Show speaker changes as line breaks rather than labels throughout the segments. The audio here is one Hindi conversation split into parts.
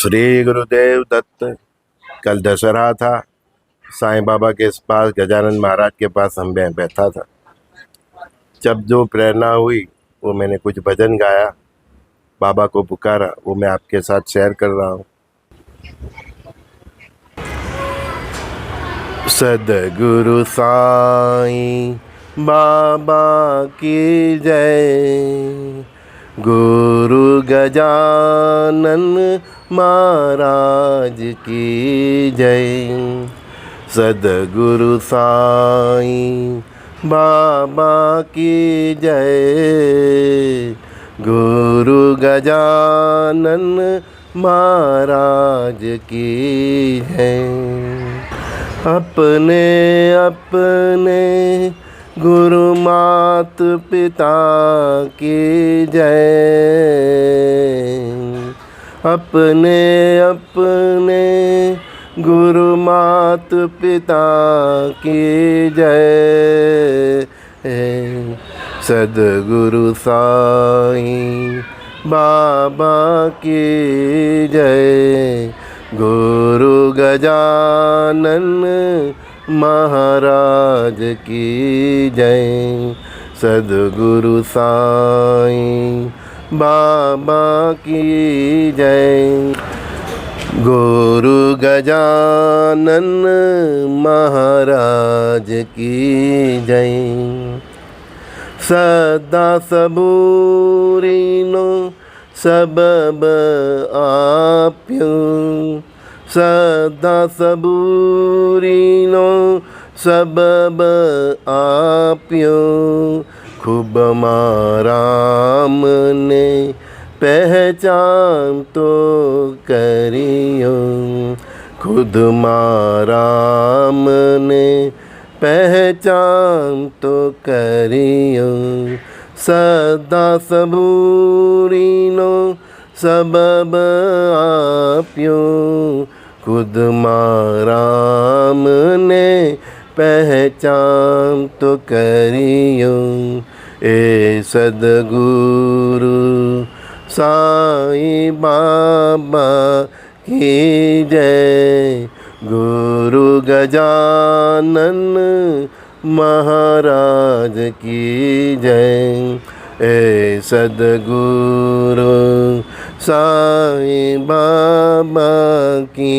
श्री गुरुदेव दत्त। कल दशहरा था। साईं बाबा के पास, गजानन महाराज के पास हम बैठा था। जब जो प्रेरणा हुई वो मैंने कुछ भजन गाया, बाबा को पुकारा, वो मैं आपके साथ शेयर कर रहा हूँ। सद्गुरु साईं बाबा की जय, गुरु गजानन महाराज की जय। सद्गुरु साईं बाबा की जय, गुरु गजानन महाराज की जय। अपने अपने गुरु मात पिता की जय, अपने अपने गुरु मात पिता की जय। सद्गुरु साईं बाबा की जय, गुरु गजानन महाराज की जय। सद्गुरु साईं बाबा की जय, गुरु गजानन महाराज की जय। सदा सबूरीनो सबब आप्यो, सदा सबूरीनो सबब आप्यो। खूब माराम ने पहचान तो करियो, खुद माराम ने पहचान तो करियो। सदा सबूरीनो सबब आप्यो, खुद माराम ने पहचान तो करियो। ए सद्गुरु साईं बाबा की जय, गुरु गजानन महाराज की जय। ए सद्गुरु साईं बाबा की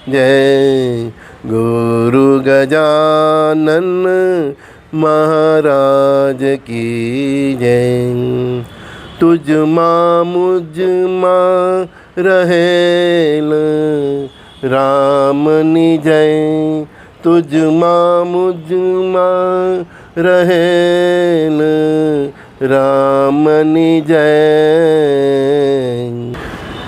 जय, गुरु गजानन महाराज की जय। तुझ माँ मुझ माँ रहेल राम निजय, तुझ माँ मुझ माँ रहेल राम निजय।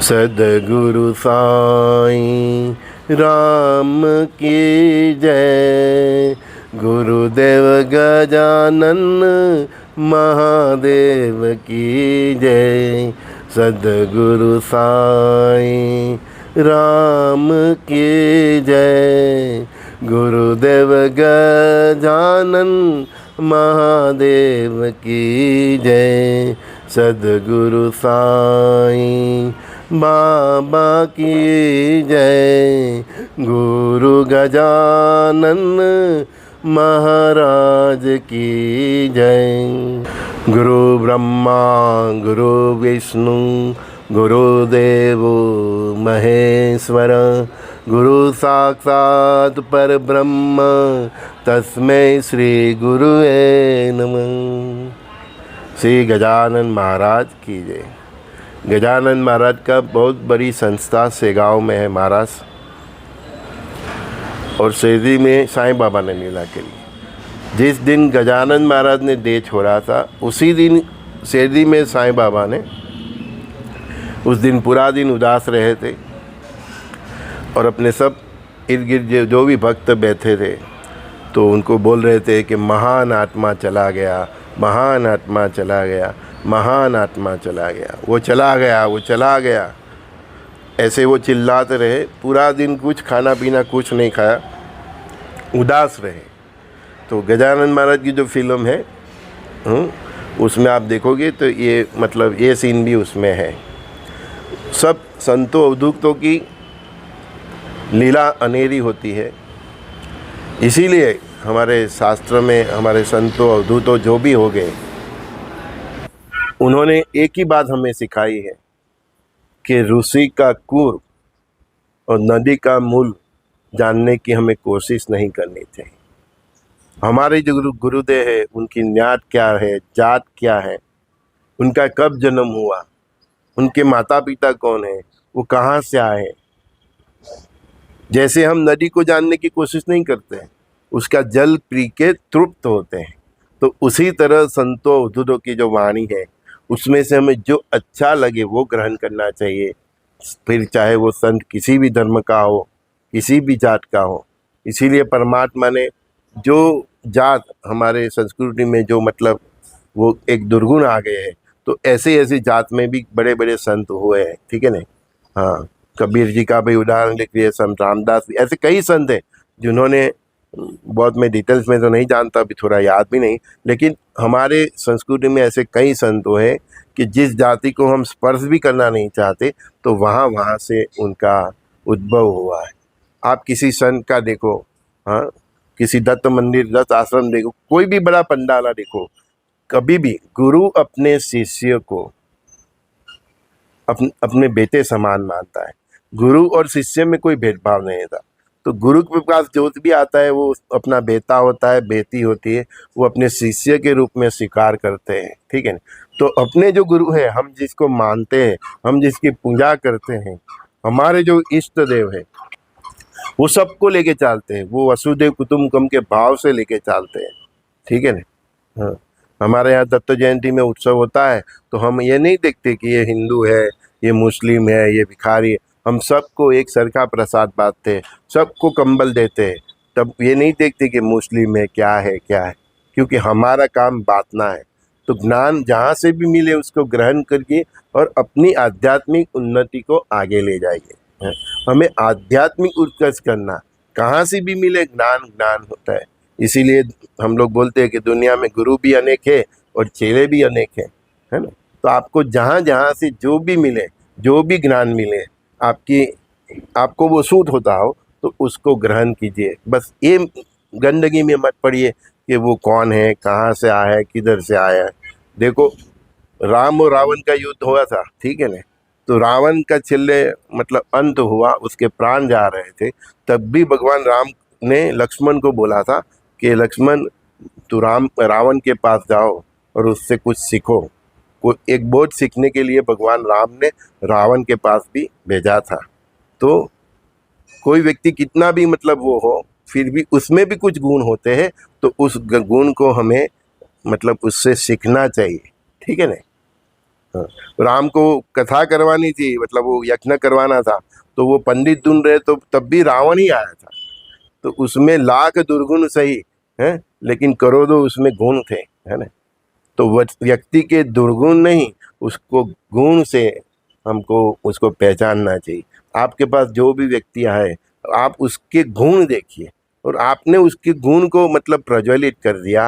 सद्गुरु साईं राम की जय, गुरुदेव गजानन महादेव की जय। सद्गुरु साईं राम की जय, गुरुदेव गजानन महादेव की जय। सद्गुरु साईं बाबा की जय, गुरु गजानन महाराज की जय। गुरु ब्रह्मा गुरु विष्णु गुरुदेवो महेश्वर, गुरु साक्षात् परब्रह्म तस्मै श्री गुरुवे नमः। श्री गजानन महाराज की जय। गजानन महाराज का बहुत बड़ी संस्था सेगांव में है महाराज, और शिरडी में साईं बाबा ने लीला के लिए। जिस दिन गजानन महाराज ने देह छोड़ा था, उसी दिन शिरडी में साईं बाबा ने उस दिन पूरा दिन उदास रहे थे, और अपने सब इर्द गिर्द जो भी भक्त बैठे थे तो उनको बोल रहे थे कि महान आत्मा चला गया, महान आत्मा चला गया, महान आत्मा चला गया, वो चला गया, वो चला गया। ऐसे वो चिल्लाते रहे पूरा दिन, कुछ खाना पीना कुछ नहीं खाया, उदास रहे। तो गजानन महाराज की जो फिल्म है उसमें आप देखोगे तो ये मतलब ये सीन भी उसमें है। सब संतों अवधूतों की लीला अनेरी होती है। इसीलिए हमारे शास्त्र में हमारे संतों अवधूतों जो भी हो गए, उन्होंने एक ही बात हमें सिखाई है कि ऋषि का कुर और नदी का मूल जानने की हमें कोशिश नहीं करनी चाहिए। हमारे जो गुरुदेव है, उनकी न्यात क्या है, जात क्या है, उनका कब जन्म हुआ, उनके माता पिता कौन है, वो कहाँ से आए, जैसे हम नदी को जानने की कोशिश नहीं करते हैं, उसका जल पी के तृप्त होते हैं, तो उसी तरह संतों अवधूतों की जो वाणी है, उसमें से हमें जो अच्छा लगे वो ग्रहण करना चाहिए। फिर चाहे वो संत किसी भी धर्म का हो, किसी भी जात का हो। इसीलिए परमात्मा ने जो जात हमारे संस्कृति में जो मतलब वो एक दुर्गुण आ गए हैं, तो ऐसे ऐसी जात में भी बड़े बड़े संत हुए हैं, ठीक है ना। हाँ, कबीर जी का भी उदाहरण लिख लिए, संत रामदास भी, ऐसे कई संत हैं जिन्होंने, बहुत मैं डिटेल्स में तो नहीं जानता, अभी थोड़ा याद भी नहीं, लेकिन हमारे संस्कृति में ऐसे कई संत हैं कि जिस जाति को हम स्पर्श भी करना नहीं चाहते, तो वहाँ से उनका उद्भव हुआ है। आप किसी संत का देखो, हाँ, किसी दत्त मंदिर, दत्त आश्रम देखो, कोई भी बड़ा पंडाला देखो, कभी भी गुरु अपने शिष्य को अपने बेटे समान मानता है। गुरु और शिष्य में कोई भेदभाव नहीं था। तो गुरु के पास जो भी आता है वो अपना बेटा होता है, बेटी होती है, वो अपने शिष्य के रूप में स्वीकार करते हैं, ठीक है ना। तो अपने जो गुरु है, हम जिसको मानते हैं, हम जिसकी पूजा करते हैं, हमारे जो इष्ट देव है, वो सबको लेके चलते हैं, वो वसुदेव कुटुंबकम के भाव से लेके चलते हैं, ठीक है ना। हाँ, हमारे यहाँ दत्त जयंती में उत्सव होता है, तो हम ये नहीं देखते कि ये हिंदू है, ये मुस्लिम है, ये भिखारी है, हम सबको एक सरखा प्रसाद बांटते हैं, सबको कंबल देते हैं। तब ये नहीं देखते कि मुस्लिम है क्या है क्या है, क्योंकि हमारा काम बांटना है। तो ज्ञान जहाँ से भी मिले उसको ग्रहण करके और अपनी आध्यात्मिक उन्नति को आगे ले जाइए। हमें आध्यात्मिक उत्कर्ष करना, कहाँ से भी मिले ज्ञान, ज्ञान होता है। इसीलिए हम लोग बोलते हैं कि दुनिया में गुरु भी अनेक है और चेले भी अनेक है ना। तो आपको जहाँ जहाँ से जो भी मिले, जो भी ज्ञान मिले, आपको वो सूट होता हो, तो उसको ग्रहण कीजिए। बस ये गंदगी में मत पड़िए कि वो कौन है, कहाँ से आया है, किधर से आया है। देखो, राम और रावण का युद्ध हुआ था, ठीक है ना। तो रावण का छिल्ले मतलब अंत हुआ, उसके प्राण जा रहे थे, तब भी भगवान राम ने लक्ष्मण को बोला था कि लक्ष्मण, तू रावण के पास जाओ और उससे कुछ सीखो। एक बोध सीखने के लिए भगवान राम ने रावण के पास भी भेजा था। तो कोई व्यक्ति कितना भी मतलब वो हो, फिर भी उसमें भी कुछ गुण होते हैं, तो उस गुण को हमें मतलब उससे सीखना चाहिए, ठीक है ना। हाँ, राम को कथा करवानी थी, मतलब वो यज्ञ करवाना था, तो वो पंडित ढूंढ रहे, तो तब भी रावण ही आया था। तो उसमें लाख दुर्गुण सही है, लेकिन करोड़ों उसमें गुण थे, है ना। तो व्यक्ति के दुर्गुण नहीं, उसको गुण से हमको उसको पहचानना चाहिए। आपके पास जो भी व्यक्ति आए, आप उसके गुण देखिए, और आपने उसके गुण को मतलब प्रज्वलित कर दिया,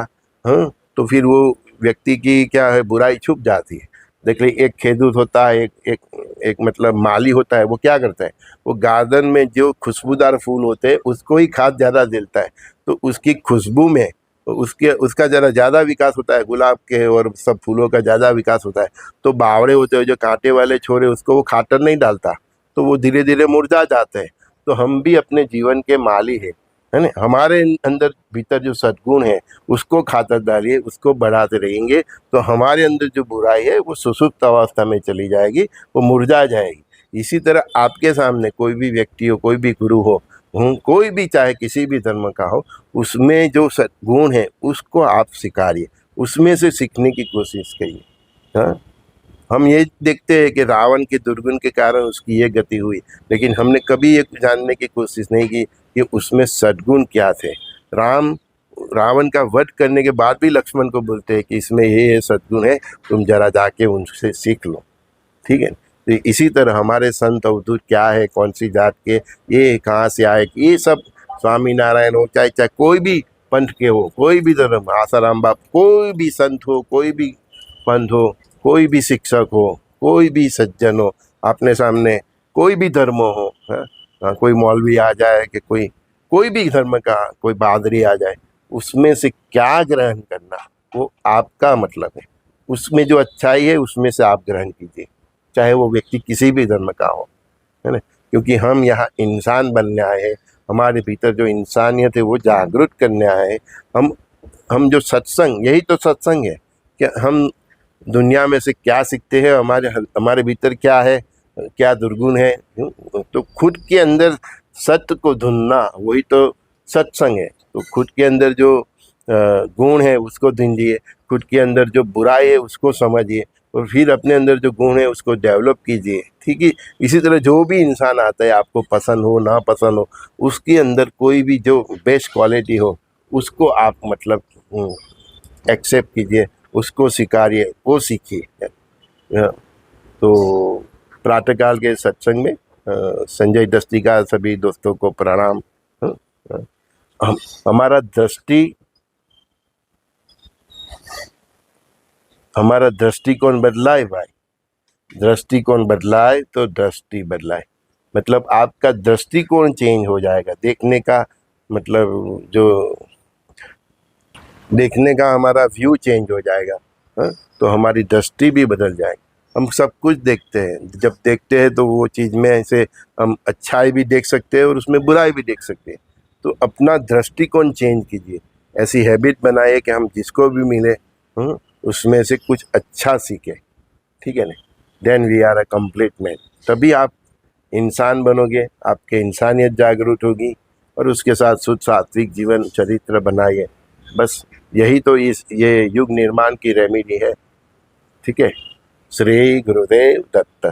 हाँ, तो फिर वो व्यक्ति की क्या है, बुराई छुप जाती है। देख लीजिए, एक खेदूत होता है, एक मतलब माली होता है, वो क्या करता है, वो गार्डन में जो खुशबूदार फूल होते हैं उसको ही खाद ज़्यादा देता है, तो उसकी खुशबू में उसका ज़रा ज़्यादा विकास होता है, गुलाब के और सब फूलों का ज़्यादा विकास होता है। तो बावड़े होते हैं जो कांटे वाले छोरे, उसको वो खातर नहीं डालता, तो वो धीरे धीरे मुरझा जाते हैं। तो हम भी अपने जीवन के माली है ना। हमारे अंदर भीतर जो सद्गुण है उसको खातर डालिए, उसको बढ़ाते रहेंगे, तो हमारे अंदर जो बुराई है वो सुसुप्त अवस्था में चली जाएगी, वो मुरझा जाएगी। इसी तरह आपके सामने कोई भी व्यक्ति हो, कोई भी गुरु हो, कोई भी चाहे किसी भी धर्म का हो, उसमें जो सद्गुण है उसको आप स्वीकारिए, उसमें से सीखने की कोशिश करिए। हाँ, हम ये देखते हैं कि रावण के दुर्गुण के कारण उसकी ये गति हुई, लेकिन हमने कभी ये जानने की कोशिश नहीं की कि उसमें सद्गुण क्या थे। रावण का वध करने के बाद भी लक्ष्मण को बोलते हैं कि इसमें ये सद्गुण है, तुम जरा जाके उनसे सीख लो, ठीक है। तो इसी तरह हमारे संत अवधूत क्या है, कौन सी जात के, ये कहाँ से आए, ये सब स्वामी नारायण हो, चाहे कोई भी पंथ के हो, कोई भी धर्म, आसाराम बाप, कोई भी संत हो, कोई भी पंथ हो, कोई भी शिक्षक हो, कोई भी सज्जन हो, अपने सामने कोई भी धर्म हो, कोई मौलवी आ जाए कि कोई भी धर्म का कोई पादरी आ जाए, उसमें से क्या ग्रहण करना वो आपका मतलब है। उसमें जो अच्छाई है उसमें से आप ग्रहण कीजिए, चाहे वो व्यक्ति किसी भी धर्म का हो, है ना। क्योंकि हम यहाँ इंसान बनने आए हैं, हमारे भीतर जो इंसानियत है वो जागृत करने आए हैं। हम जो सत्संग, यही तो सत्संग है कि हम दुनिया में से क्या सीखते हैं, हमारे भीतर क्या है, क्या दुर्गुण है। तो खुद के अंदर सत्य को ढूंढना वही तो सत्संग है। तो खुद के अंदर जो गुण है उसको ढूंढिए, खुद के अंदर जो बुराई है उसको समझिए, और फिर अपने अंदर जो गुण है उसको डेवलप कीजिए। ठीक है, इसी तरह जो भी इंसान आता है, आपको पसंद हो ना पसंद हो, उसके अंदर कोई भी जो बेस्ट क्वालिटी हो उसको आप मतलब एक्सेप्ट कीजिए, उसको स्वीकारिए, वो सीखिए। तो प्रातःकाल के सत्संग में संजय दस्ती का सभी दोस्तों को प्रणाम। हम हमारा दृष्टिकोण बदलाए भाई, दृष्टिकोण बदलाए तो दृष्टि बदलाए। मतलब आपका दृष्टिकोण चेंज हो जाएगा, देखने का मतलब जो देखने का हमारा व्यू चेंज हो जाएगा। तो हमारी दृष्टि भी बदल जाएगी। हम सब कुछ देखते हैं, जब देखते हैं तो वो चीज़ में ऐसे हम अच्छाई भी देख सकते हैं और उसमें बुराई भी देख सकते हैं। तो अपना दृष्टिकोण चेंज कीजिए, ऐसी हैबिट बनाइए कि हम जिसको भी मिले उसमें से कुछ अच्छा सीखें। ठीक है ना, then we are a complete man. तभी आप इंसान बनोगे, आपके इंसानियत जागरूक होगी, और उसके साथ शुद्ध सात्विक जीवन चरित्र बनाइए। बस यही तो ये युग निर्माण की रेमेडी है। ठीक है, श्री गुरुदेव दत्त।